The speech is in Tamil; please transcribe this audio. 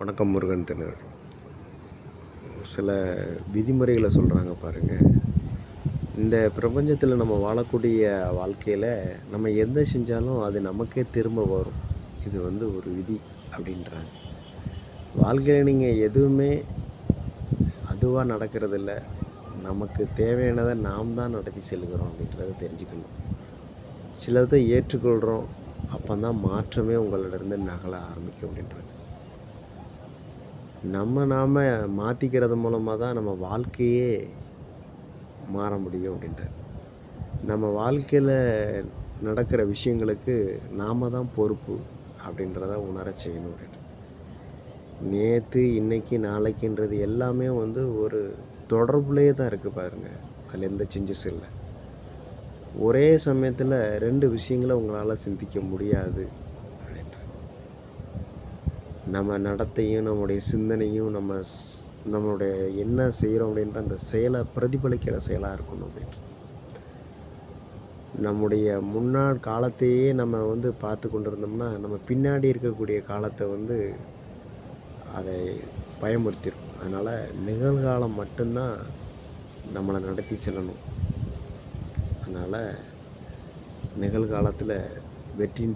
வணக்கம் முருகன் திணறு. சில விதிமுறைகளை சொல்கிறாங்க பாருங்கள். இந்த பிரபஞ்சத்தில் நம்ம வாழக்கூடிய வாழ்க்கையில் நம்ம எந்த செஞ்சாலும் அது நமக்கே திரும்ப வரும். இது ஒரு விதி அப்படின்றாங்க. வாழ்க்கையில் நீங்கள் எதுவுமே அதுவாக நடக்கிறதில்ல. நமக்கு தேவையானதை நாம் தான் நடத்தி செல்கிறோம் அப்படின்றத தெரிஞ்சுக்கணும். சிலதை ஏற்றுக்கொள்கிறோம், அப்போ தான் மாற்றமே உங்களிடருந்து நகல ஆரம்பிக்கும் அப்படின்றாங்க. நாம் மாற்றிக்கிறது மூலமாக தான் நம்ம வாழ்க்கையே மாற முடியும் அப்படின்றார். நம்ம வாழ்க்கையில் நடக்கிற விஷயங்களுக்கு நாம் தான் பொறுப்பு அப்படின்றத உணர செய்யணும் அப்படின்ட்டு. நேற்று, இன்றைக்கி, நாளைக்குன்றது எல்லாமே ஒரு தொடர்புலேயே தான் இருக்குது பாருங்கள். அதில் எந்த சேஞ்சஸ் இல்லை. ஒரே சமயத்தில் 2 விஷயங்களை உங்களால் சிந்திக்க முடியாது அப்படின்ட்டு. நம்ம நடத்தையும் நம்முடைய சிந்தனையும் நம்மளுடைய என்ன செய்கிறோம் அப்படின்ற அந்த செயலை பிரதிபலிக்கிற செயலாக இருக்கணும் அப்படின்ட்டு. நம்முடைய முன்னாள் காலத்தையே நம்ம பார்த்து கொண்டு இருந்தோம்னா நம்ம பின்னாடி இருக்கக்கூடிய காலத்தை அதை பயமுறுத்திடும். அதனால் நிகழ்காலம் மட்டும்தான் நம்மளை நடத்தி செல்லணும். அதனால் நிகழ்காலத்தில் வெற்றியின்